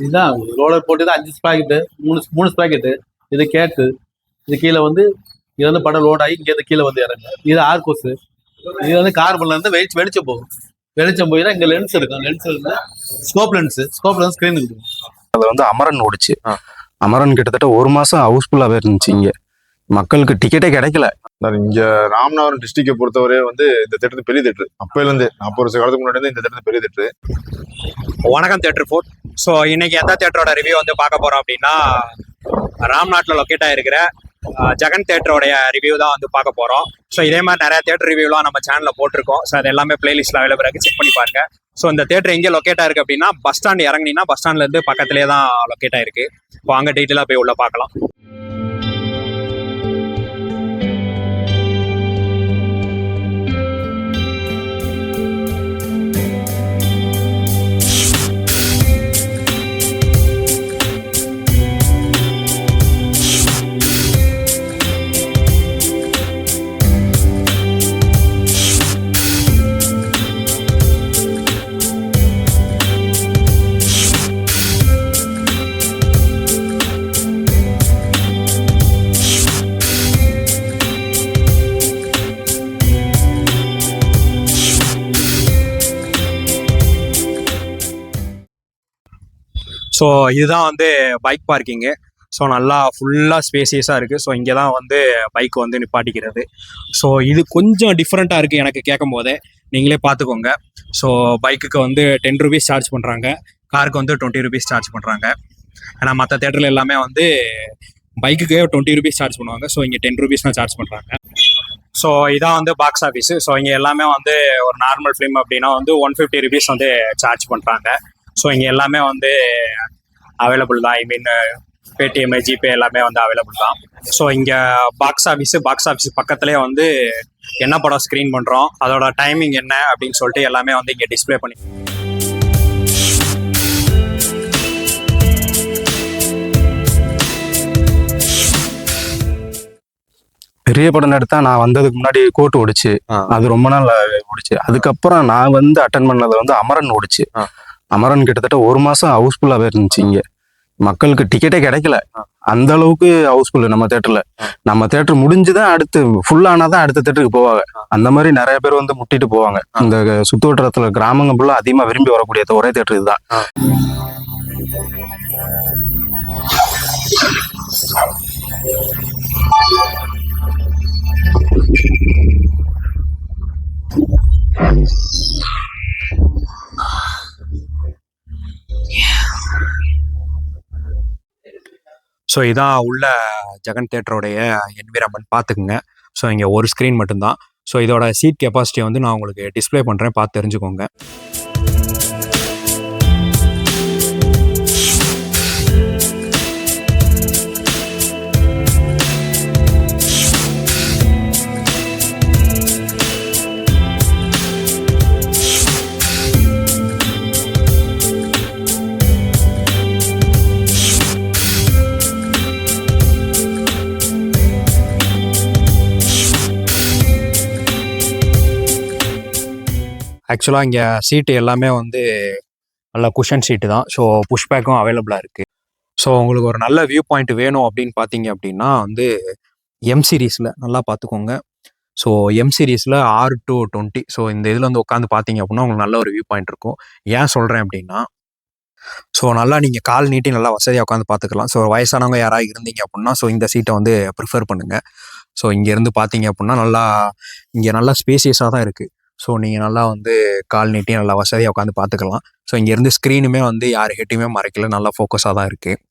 இதுதான் ரோலர் போட்டு தான் 5 ஸ்ப்ராக்கெட்டு 3 ஸ்ப்ராக்கெட்டு. இது கேட்டு இது கீழே வந்து இது வந்து படம் லோட் ஆகி இங்கே கீழே வந்து இறங்கு. இது ஆர்கோஸு. இது வந்து கார்பன்ல இருந்து வெளிச்சம் போகும். வெளிச்சம் போய் தான் இங்கே லென்ஸ் இருக்கும். லென்ஸ் இருந்து ஸ்கோப் லென்ஸ் ஸ்க்ரீன் இருக்கும். அது வந்து அமரன் ஓடிச்சு. அமரன் கிட்டத்தட்ட 1 மாசம் ஹவுஸ்ஃபுல்லாவே இருந்துச்சு. இங்க மக்களுக்கு டிக்கெட்டே கிடைக்கல. இங்க ராமநாதபுரம் டிஸ்ட்ரிக்டை பொறுத்தவரை வந்து இந்த தேட்டர் பெரிய தேட்டர். அப்பையில இருந்து 40 வருஷ காலத்துக்கு முன்னாடி இருந்து இந்த தேட்டர் பெரிய தேட்டர். வணக்கம் தேட்டர் ஃபோர்ட். ஸோ இன்னைக்கு எந்த தேட்டரோட ரிவ்யூ வந்து பார்க்க போறோம் அப்படின்னா, ராம்நாட்டில் லொக்கேட் ஆயிருக்கிற ஜெகன் தேட்டரோடைய ரிவ்யூ தான் வந்து பார்க்க போறோம். ஸோ இதே மாதிரி நிறைய தேட்டர் ரிவ்யூலாம் நம்ம சேனல்ல போட்டிருக்கோம். ஸோ அது எல்லாமே பிளேலிஸ்ட்ல அவைலபிள் இருக்கு, செக் பண்ணி பாருங்க. ஸோ இந்த தேட்டர் எங்கே லொக்கேட் ஆயிருக்கு அப்படின்னா, பஸ் ஸ்டாண்ட் இறங்கினீங்கன்னா பஸ் ஸ்டாண்ட்ல இருந்து பக்கத்துலேயே தான் லொக்கேட் ஆயிருக்கு. இப்போ அங்கே டீட்டெயிலாக போய் உள்ள பார்க்கலாம். ஸோ இதுதான் வந்து பைக் பார்க்கிங்கு. ஸோ நல்லா ஃபுல்லாக ஸ்பேசியஸாக இருக்குது. ஸோ இங்கே தான் வந்து பைக் வந்து நிப்பாட்டிக்கிறது. ஸோ இது கொஞ்சம் டிஃப்ரெண்ட்டாக இருக்குது எனக்கு கேட்கும் போதே. நீங்களே பார்த்துக்கோங்க. ஸோ பைக்குக்கு வந்து 10 ருபீஸ் சார்ஜ் பண்ணுறாங்க, காருக்கு வந்து 20 ருபீஸ் சார்ஜ் பண்ணுறாங்க. ஏன்னா மற்ற தேட்டரில் எல்லாமே வந்து பைக்குக்கு 20 ருபீஸ் சார்ஜ் பண்ணுவாங்க. ஸோ இங்கே 10 ருபீஸ் தான் சார்ஜ் பண்ணுறாங்க. ஸோ இதான் வந்து பாக்ஸ் ஆஃபீஸு. ஸோ இங்கே எல்லாமே வந்து ஒரு நார்மல் ஃபிலிம் அப்படின்னா வந்து 150 ருபீஸ் வந்து சார்ஜ் பண்ணுறாங்க. ஸோ இங்கே எல்லாமே வந்து அவைலபிள் தான். ஐ மீன் பேடிஎம், ஜிபே எல்லாமே வந்து அவைலபிள் தான். ஸோ இங்கே பாக்ஸ் ஆஃபீஸ் பக்கத்துலேயே வந்து என்ன படம் ஸ்க்ரீன் பண்ணுறோம், அதோட டைமிங் என்ன அப்படின்னு சொல்லிட்டு எல்லாமே வந்து இங்கே டிஸ்பிளே பண்ணி. பெரிய படம் எடுத்தா நான் வந்ததுக்கு முன்னாடி கோர்ட் ஓடிச்சு. அது ரொம்ப நாள் ஓடிச்சு. அதுக்கப்புறம் நான் வந்து அட்டன் பண்ணது வந்து அமரன் ஓடிச்சு. அமரன் கிட்டத்தட்ட 1 மாசம் ஹவுஸ்ஃபுல்லாவே இருந்துச்சு. இங்க மக்களுக்கு டிக்கெட்டே கிடைக்கல. அந்த அளவுக்கு ஹவுஸ்ஃபுல் நம்ம தேட்டர்ல. நம்ம தேட்டர் முடிஞ்சுதான் அடுத்து ஃபுல்லானாதான் அடுத்த தேட்டருக்கு போவாங்க. அந்த மாதிரி நிறைய பேர் வந்து முட்டிட்டு போவாங்க. இந்த சுத்து வட்டாரத்துல கிராமங்க ஃபுல்லா அதிகமா விரும்பி வரக்கூடிய ஒரே தேட்டர் இதுதான். ஸோ இதான் உள்ள ஜெகன் தேட்டரோடைய என்விரான்மெண்ட் பார்த்துக்குங்க. ஸோ இங்கே ஒரு ஸ்க்ரீன் மட்டும்தான். ஸோ இதோட சீட் கெப்பாசிட்டியை வந்து நான் உங்களுக்கு டிஸ்பிளே பண்ணுறேன், பார்த்து தெரிஞ்சுக்கோங்க. ஆக்சுவலாக இங்கே சீட்டு எல்லாமே வந்து நல்ல குஷன் சீட்டு தான். ஸோ புஷ் பேக்கும் அவைலபிளாக இருக்குது. ஸோ உங்களுக்கு ஒரு நல்ல வியூ பாயிண்ட் வேணும் அப்படின்னு பார்த்தீங்க அப்படின்னா வந்து எம் சீரீஸில் நல்லா பார்த்துக்கோங்க. ஸோ எம் சீரீஸில் 6 to 20. ஸோ இந்த இதில் வந்து உட்காந்து பார்த்தீங்க அப்படின்னா உங்களுக்கு நல்ல ஒரு வியூ பாயிண்ட் இருக்கும். ஏன் சொல்கிறேன் அப்படின்னா, ஸோ நல்லா நீங்கள் கால் நீட்டி நல்லா வசதியாக உட்காந்து பார்த்துக்கலாம். ஸோ வயசானவங்க யாராவது இருந்தீங்க அப்படின்னா ஸோ இந்த சீட்டை வந்து ப்ரிஃபர் பண்ணுங்கள். ஸோ இங்கேருந்து பார்த்தீங்க அப்படின்னா இங்கே நல்லா ஸ்பேசியஸாக தான் இருக்குது. ஸோ நீங்கள் நல்லா வந்து கால் நீட்டி நல்லா வசதியாக உட்காந்து பார்த்துக்கலாம். ஸோ இங்கேருந்து ஸ்க்ரீனுமே வந்து யார் ஹெட்டையுமே மறைக்கல, நல்லா ஃபோக்கஸாக தான் இருக்குது.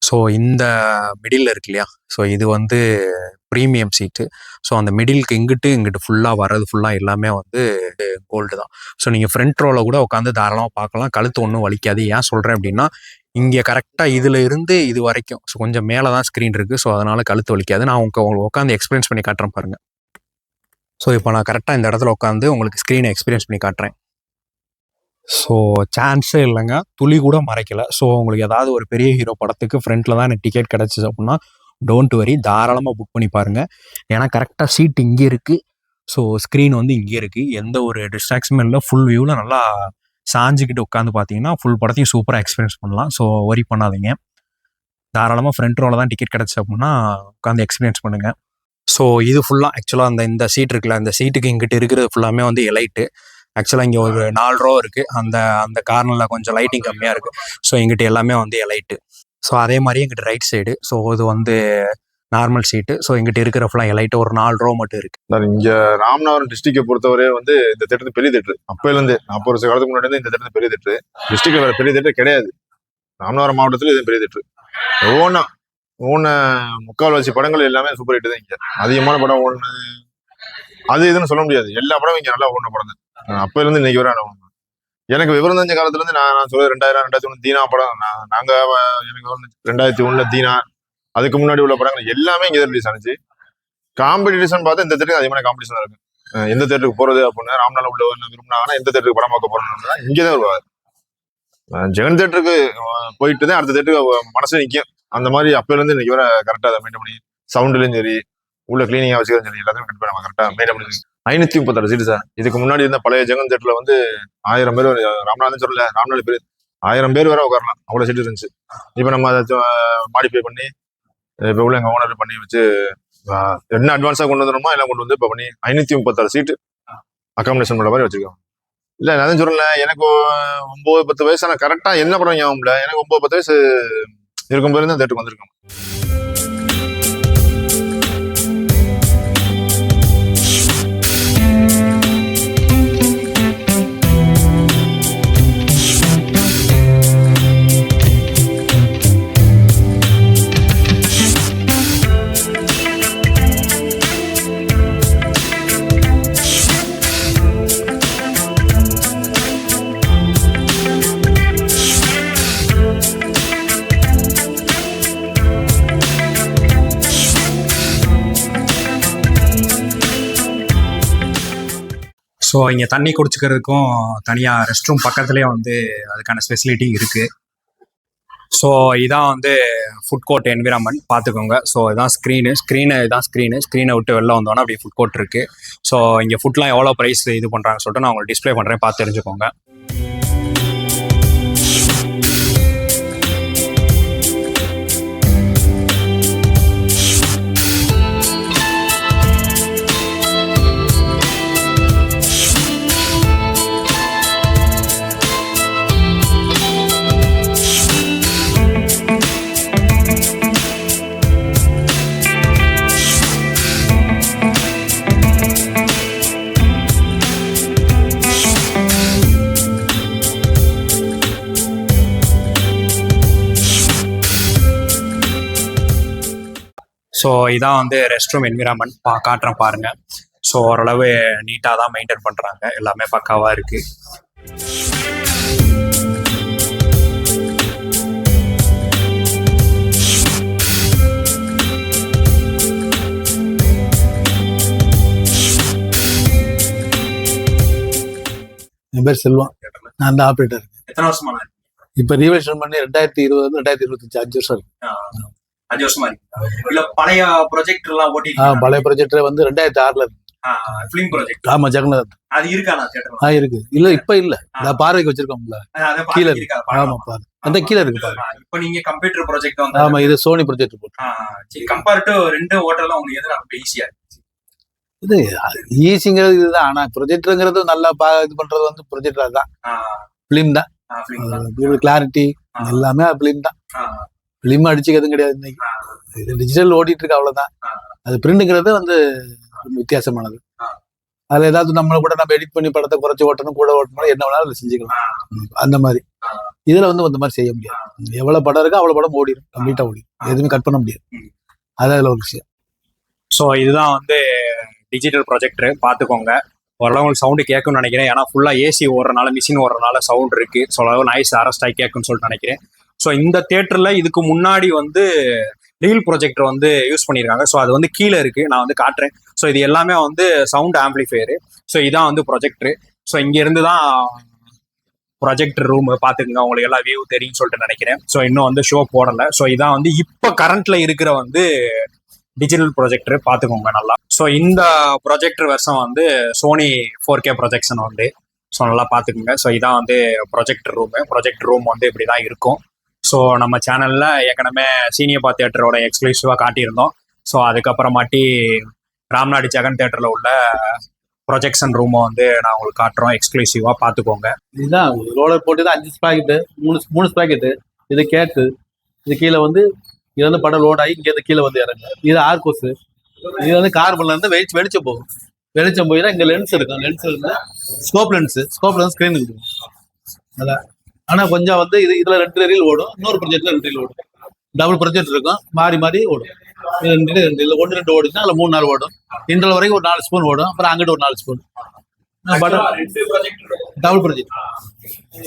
ஸோ இந்த மிடில் இருக்கு இல்லையா, ஸோ இது வந்து ப்ரீமியம் சீட்டு. ஸோ அந்த மிடிலுக்கு இங்கிட்டு ஃபுல்லாக வர்றது ஃபுல்லாக எல்லாமே வந்து கோல்டு தான். ஸோ நீங்கள் ஃப்ரண்ட் ரோவில் கூட உட்காந்து தாராளமாக பார்க்கலாம், கழுத்து ஒன்றும் வலிக்காது. ஏன் சொல்கிறேன் அப்படின்னா, இங்கே கரெக்டாக இதில் இருந்து இது வரைக்கும் ஸோ கொஞ்சம் மேலே தான் ஸ்க்ரீன் இருக்குது. ஸோ அதனால் கழுத்து வலிக்காது. நான் உங்களுக்கு உட்காந்து எக்ஸ்பீரியன்ஸ் பண்ணி காட்டுறேன் பாருங்கள். ஸோ இப்போ நான் கரெக்டாக இந்த இடத்துல உட்காந்து உங்களுக்கு ஸ்க்ரீனை எக்ஸ்பீரியன்ஸ் பண்ணி காட்டுறேன். ஸோ சான்ஸே இல்லைங்க, துளி கூட மறைக்கல. ஸோ உங்களுக்கு ஏதாவது ஒரு பெரிய ஹீரோ படத்துக்கு ஃப்ரண்ட்டில் தான் எனக்கு டிக்கெட் கிடச்சிச்சு அப்படின்னா டோன்ட் வரி, தாராளமாக புக் பண்ணி பாருங்கள். ஏன்னா கரெக்டாக சீட் இங்கே இருக்குது. ஸோ ஸ்க்ரீன் வந்து இங்கே இருக்குது. எந்த ஒரு டிஸ்ட்ராக்ஷனும் இல்லை. ஃபுல் வியூவில் நல்லா சாஞ்சிக்கிட்டு உட்காந்து பார்த்தீங்கன்னா ஃபுல் படத்தையும் சூப்பராக எக்ஸ்பீரியன்ஸ் பண்ணலாம். ஸோ வரி பண்ணாதீங்க. தாராளமாக ஃப்ரண்ட் ரோவில் தான் டிக்கெட் கிடச்சி அப்படின்னா உட்காந்து எக்ஸ்பீரியன்ஸ் பண்ணுங்கள். ஸோ இது ஃபுல்லாக ஆக்சுவலாக இந்த சீட் இருக்குல்ல, அந்த சீட்டுக்கு இங்கிட்டு இருக்கிறது ஃபுல்லாமே வந்து எலைட்டு. ஆக்சுவலாக இங்கே ஒரு 4 ரோ இருக்குது. அந்த கார்னரில் கொஞ்சம் லைட்டிங் கம்மியாக இருக்குது. ஸோ எங்கிட்ட எல்லாமே வந்து எலைட்டு. ஸோ அதே மாதிரி எங்கிட்ட ரைட் சைடு, ஸோ இது வந்து நார்மல் சீட்டு. ஸோ எங்கிட்ட இருக்கிற ஃபுல்லாக எலைட்டு ஒரு 4 ரோ மட்டும் இருக்குது. சார் இங்க ராமநாதபுரம் டிஸ்ட்ரிக்டை பொறுத்தவரை வந்து இந்த தேட்டர் பெரிய தேட்டர். அப்பையிலேருந்து 40 வருஷ காலத்துக்கு முன்னாடி இந்த தேட்டர் பெரிய தேட்டர். டிஸ்ட்ரிக்ட்ல வேற பெரிய தேட்டர் கிடையாது. ராமநாதபுரம் மாவட்டத்தில் இது பெரிய தேட்டர். ஓன முக்கால்வாசி படங்கள் எல்லாமே சூப்பர் ஹிட் தான். இங்க அதிகமான படம் ஓடுனது அது இதுன்னு சொல்ல முடியாது. எல்லா படமும் இங்க நல்லா ஓடின படம் தான். அப்பையிலேருந்து இன்னைக்கு வரை எனக்கு விவரம் தெரிஞ்ச காலத்துல இருந்து நான் சொல்ல 2000 2001 தீனா படம். நாங்க எனக்கு 2001 தீனா, அதுக்கு முன்னாடி உள்ள படங்கள் எல்லாமே இங்கே ரிலீஸ் ஆனிச்சு. காம்படிஷன் பார்த்தா இந்த தேட்டருக்கு அதிகமான காம்படிஷன் இருக்கு. எந்த தேட்டருக்கு போறது அப்படின்னா ராம்நாள் உள்ள விரும்பினாங்கன்னா எந்த தேட்டருக்கு படம் பார்க்க போறோம்னா இங்கேதான் வருவாங்க. ஜெகன் தேட்டருக்கு போயிட்டு தான் அடுத்த தேட்டருக்கு மனசு நிற்கும். அந்த மாதிரி அப்பையில இருந்து இன்னைக்கு வர கரெக்டா அதை மெயின்டைன் பண்ணி சவுண்ட்லயும் சரி உள்ள கிளீனிங்கா வச்சுக்கிறதும் சரி எல்லாத்தையும் கண்டிப்பா நம்ம கரெக்டா மெயின்டைன் பண்ணி 536 சீட்டு சார். இதுக்கு முன்னாடி இருந்த பழைய ஜெகன் தேட்டர்ல வந்து 1000 பேர் ராம்நாதன் சொல்லல, ராம்நாள் பேர் 1000 பேர் வரை உட்காரலாம், அவ்வளவு சீட்டு இருந்துச்சு. இப்ப நம்ம அதை மாடிஃபை பண்ணி இப்ப உள்ள எங்க ஓனர் பண்ணி வச்சு என்ன அட்வான்ஸா கொண்டு வந்துடுமோ எல்லாம் கொண்டு வந்து இப்ப பண்ணி 536 சீட்டு அகாமடேஷன் பண்ற மாதிரி வச்சிருக்கோம். இல்ல நான் சொல்லல, எனக்கு 9-10 வயசு. ஆனா கரெக்டா என்ன படம் ஞாபகம் இல்ல. எனக்கு 9-10 வயசு இருக்கும் போது தான் தேட்டருக்கு வந்திருக்கோம். ஸோ இங்கே தண்ணி குடிச்சிக்கிறதுக்கும் தனியாக ரெஸ்ட் ரூம் பக்கத்துலேயே வந்து அதுக்கான ஃபெசிலிட்டி இருக்குது. ஸோ இதான் வந்து ஃபுட் கோர்ட் என்விரான்மெண்ட் பார்த்துக்கோங்க. ஸோ இதான் ஸ்க்ரீனை விட்டு வெளில வந்தோன்னா அப்படியே ஃபுட் கோர்ட் இருக்குது. ஸோ இங்கே ஃபுட்லாம் எவ்வளோ ப்ரைஸ் இது பண்ணுறாங்கன்னு சொல்லிட்டு நான் உங்களுக்கு டிஸ்பிளே பண்ணுறேன், பார்த்து தெரிஞ்சுக்கோங்க. ஸோ இதான் வந்து ரெஸ்ட் ரூம் என்விரான்மெண்ட் காட்டுறேன் பாருங்கள். ஸோ ஓரளவு நீட்டாக தான் மெயின்டைன் பண்ணுறாங்க, எல்லாமே பக்காவாக இருக்குது. என் பேர் செல்வம், நான் தான் ஆப்ரேட்டர். எத்தனை வருஷமா இப்போ ரீவெல்யூஷன் பண்ணி 2020 2025 5 வருஷம் இருக்கு. 5 வருஷமா இருக்கு. இல்ல பழைய ப்ராஜெக்ட் எல்லாம் ஓட்டி பழைய ப்ராஜெக்ட் வந்து 2006 இருக்கு. Film project. ஆமா, ஜெகநாத் அது இருக்கானா தியேட்டர்? இருக்கு. இல்ல இப்ப இல்ல, நான் பார்வைக்கு வச்சிருக்கோம்ல கீழ இருக்கு. ஆமா பாரு, அந்த கீழ இருக்கு பாரு. இப்போ நீங்க கம்ப்யூட்டர் ப்ராஜெக்ட் வந்து ஆமா, இது சோனி ப்ராஜெக்ட் போட்டு. சரி, கம்பேர் டு ரெண்டு ஹோட்டல்ல உங்களுக்கு எது ரொம்ப ஈஸியா இருக்கு? இது ஈஸிங்கிறது இதுதான். ஆனா ப்ரொஜெக்டருங்கிறது நல்லா இது பண்றது வந்து ப்ரொஜெக்டர் தான், பிலிம் தான். கிளாரிட்டி எல்லாமே பிலிம் தான். பிலிம் அடிச்சுக்கிறதும் கிடையாது இன்னைக்கு. இது டிஜிட்டல் ஓடிட்டு இருக்கு, அவ்வளவுதான். அது பிரிண்ட்ங்கிறது வந்து வித்தியாசமானது. அதுல ஏதாவது நம்ம எடிட் பண்ணி படத்தை குறைச்சி ஓட்டணும், கூட ஓட்டணும், என்ன வேணாலும் அதை செஞ்சுக்கலாம். அந்த மாதிரி இதுல வந்து அந்த மாதிரி செய்ய முடியாது. எவ்வளவு படம் இருக்கோ அவ்வளவு படம் ஓடிடும், கம்ப்ளீட்டா ஓடிடும், எதுவுமே கட் பண்ண முடியாது. அதுல ஒரு விஷயம். ஸோ இதுதான் வந்து டிஜிட்டல் ப்ரொஜெக்டர், பார்த்துக்கோங்க. ஓரளவு உங்களுக்கு சவுண்டு கேட்கும்னு நினைக்கிறேன். ஏன்னா ஃபுல்லாக ஏசி ஓடுறனால, மிஷின் ஓடுறனால சவுண்ட் இருக்கு. ஸோ அளவு நாய்ஸ் அரெஸ்ட் ஆகி கேட்கும்னு சொல்லிட்டு நினைக்கிறேன். ஸோ இந்த தியேட்டர்ல இதுக்கு முன்னாடி வந்து ரீல் ப்ரொஜெக்டர் வந்து யூஸ் பண்ணியிருக்காங்க. ஸோ அது வந்து கீழே இருக்கு, நான் வந்து காட்டுறேன். ஸோ இது எல்லாமே வந்து சவுண்ட் ஆம்பிளிஃபையரு. ஸோ இதான் வந்து ப்ரொஜெக்டரு. ஸோ இங்க இருந்து தான் ப்ரொஜெக்டர் ரூம் பார்த்துக்குங்க, உங்களுக்கு எல்லாம் வியூ தெரியும்னு சொல்லிட்டு நினைக்கிறேன். ஸோ இன்னும் வந்து ஷோ போடலை. ஸோ இதான் வந்து இப்போ கரண்ட்ல இருக்கிற வந்து டிஜிட்டல் ப்ரொஜெக்டர் பார்த்துக்கோங்க நல்லா. ஸோ இந்த ப்ரொஜெக்டர் வெர்ஷன் வந்து சோனி 4K ப்ரொஜெக்ஷன் வந்து. ஸோ நல்லா பார்த்துக்குங்க. ஸோ இதான் வந்து ப்ரொஜெக்டர் ரூம் வந்து இப்படி தான் இருக்கும். ஸோ நம்ம சேனலில் ஏற்கனவே சீனியப்பா தியேட்டரோட எக்ஸ்க்ளூசிவாக காட்டியிருந்தோம். ஸோ அதுக்கப்புறமாட்டி ராம்நாடு ஜெகன் தியேட்டரில் உள்ள ப்ரொஜெக்ஷன் ரூமை வந்து நான் உங்களுக்கு காட்டுறோம் எக்ஸ்க்ளூசிவாக பார்த்துக்கோங்க. இதுதான் ரோலர் போட்டு 5 ஸ்ப்ராக்கெட்டு, மூணு ஸ்ப்ராக்கெட்டு, இது கேட்டு, இது கீழே வந்து இது வந்து படம் லோட் ஆகி இங்கே கீழே வந்து இறங்கு. இது ஆர்கோஸு, இது வந்து கார்பன்ல இருந்து வெளிச்சம் போகும். வெளிச்சம் போய் தான் இங்கே லென்ஸ் இருக்கும். லென்ஸ் வந்து ஸ்கோப் லென்ஸ் ஸ்க்ரீன் இருக்கும். அதான். ஆனால் கொஞ்சம் வந்து இதுல 2 ரீல் ஓடும், இன்னொரு ப்ரொஜெக்ட்ல 2 ரீல் ஓடும். டபுள் ப்ரொஜெக்ட் இருக்கும், மாறி ஓடும். இது 2 1 ஓடுச்சுன்னா அதில் 3 4 ஓடும். இன்டர்வல் வரைக்கும் ஒரு 4 ஸ்பூன் ஓடும், அப்புறம் அங்கிட்ட ஒரு 4 ஸ்பூன். டபுள் ப்ரொஜெக்ட்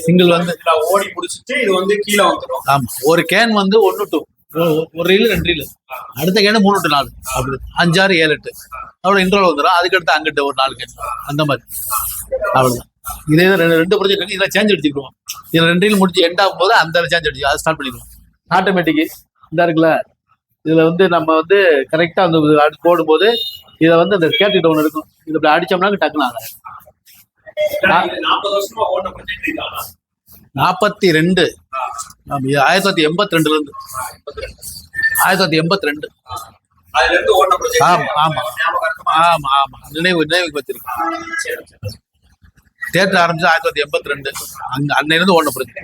சிங்கிள் வந்து ஓடி முடிச்சுட்டு இது வந்து கீழே வந்துடும். ஆமா, ஒரு கேன் வந்து 1 to 2, ஒரு ரீல் 2 ரீல், அடுத்த கேன் 3 to 4, அப்படி 5 6 7 8 அவ்வளோ இன்டர்வல் வந்துடும். அதுக்கடுத்து அங்கிட்ட ஒரு 4 கேன், அந்த மாதிரி. அவ்வளோதான். இதே 2 ப்ரொஜெக்ட் இருக்கு, இதில் சேஞ்ச் அடிச்சுக்குவோம். இதில் 2 ரீல் முடிச்சு எண்ட் ஆகும் போது அந்த சேஞ்ச் அடிச்சு அதை ஸ்டார்ட் பண்ணிடுவோம். ஆட்டோமேட்டிக்கு இந்த இருக்குல்ல, இதுல வந்து நம்ம வந்து கரெக்டா அந்த போடும்போது இதை வந்து அந்த கேட்டுக்கிட்ட ஒன்று இருக்கும், இது இப்படி அடிச்சோம்னா டக்குனு ஆகும். 42 1982 இருந்து 1982. ஆமா நினைவுக்கு வச்சிருக்கேன். தேட்டர் ஆரம்பிச்சு 1982, அன்னையிலிருந்து ஓடின ப்ரொஜெக்ட்.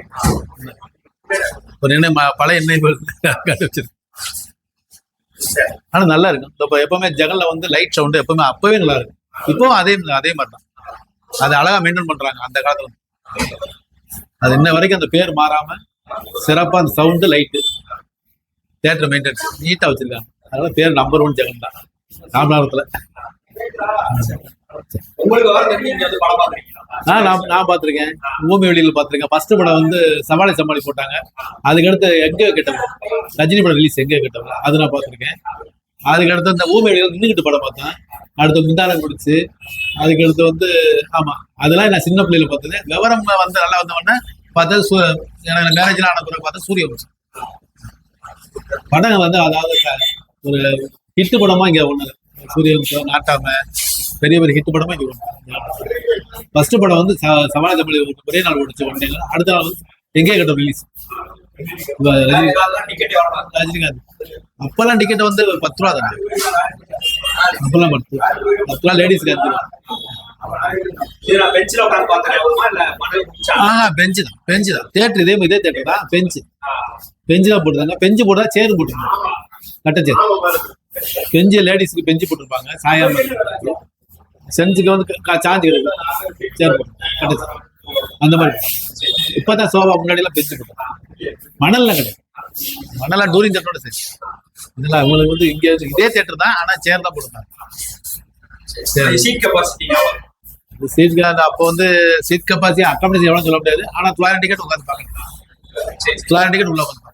ஒரு பழைய நினைவு வச்சிருக்கேன். ஆனா நல்லா இருக்கும். இப்போ எப்பவுமே ஜெகன்ல வந்து லைட் சவுண்டு எப்பவுமே அப்பவே நல்லா இருக்கும். இப்பவும் அதே மாதிரி தான். அது அழகா மெயின்டைன் பண்றாங்க அந்த காலத்துல. அது இன்ன வரைக்கும் அந்த பேர் மாறாம சிறப்பா அந்த சவுண்டு லைட்டு தியேட்டர் மெயின்டெனன்ஸ் நீட்டா வச்சிருக்காங்க. அதனால பேர் நம்பர் 1 ஜெகன் தான் ராமநாதத்துல. நான் பார்த்திருக்கேன், பூமி வெளியில பார்த்திருக்கேன். ஃபர்ஸ்ட் படம் வந்து சமாளி போட்டாங்க. அதுக்கடுத்து எங்க கேட்டவங்க ரஜினி படம் ரிலீஸ் எங்க கேட்டவங்க அது நான் பார்த்திருக்கேன். அதுக்கடுத்து இந்த பூமி வெளியில நின்றுகிட்டு படம் பார்த்தேன். அடுத்து முந்தானம் முடிச்சு, அதுக்கடுத்து வந்து ஆமா அதெல்லாம் நான் சின்ன பிள்ளையில பார்த்தது. விவரம் வந்து நல்லா வந்தவொடனே பார்த்தா எனக்கு மேரேஜ்ல ஆன பிறகு பார்த்தா சூரியவம்சம் படங்கள் வந்து அதாவது ஒரு ஹிட்டு படமா இங்க ஒண்ணு. சூரியவம்சம், நாட்டாம பெரிய ஹிட் படமா இங்க ஒண்ணு. ஃபர்ஸ்ட் படம் வந்து சவாலை தமிழ் ஒரே நாள் ஓடிச்சு. ஒன்னே அடுத்த நாள் வந்து எங்கே கேட்டோம் ரிலீஸ். ரஜினிகாந்த் அப்பெல்லாம் டிக்கெட் வந்து 10 ரூபா தானே. அப்பெல்லாம் 10 ரூபா லேடிஸ்க்கு 5 ரூபா. பெஞ்சு தான் தேட்டர். இதே தேட்டர் தான். பெஞ்சு தான் போட்டுருந்தாங்க. பெஞ்சு போட்டா சேர் போட்டுருந்தாங்க, கட்ட சேர். பெஞ்சு லேடிஸ்க்கு பெஞ்சு போட்டிருப்பாங்க, சாயாம. செஞ்சுக்கு வந்து சாஞ்சு கிடைக்கும் சேர் போட்டு கட்ட சேர், அந்த மாதிரி. இப்பதான் சோபா முன்னாடி எல்லாம் பெஞ்சு போட்டோம். மணல்லாம் கிடையாது. மணலாம் டூரிங் தேட்டரோட சரி. இதெல்லாம் அவங்களுக்கு வந்து இங்க இதே தேட்டர் தான், ஆனா சேர் தான் போட்டுருக்காங்க. சீட் அப்போ வந்து சீட் கெப்பாசிட்டி அக்காமடேஷன் எவ்வளவு சொல்ல முடியாது. ஆனா 900 டிக்கெட் உட்காந்து பாருங்க. 900 டிக்கெட் உள்ள உட்காந்து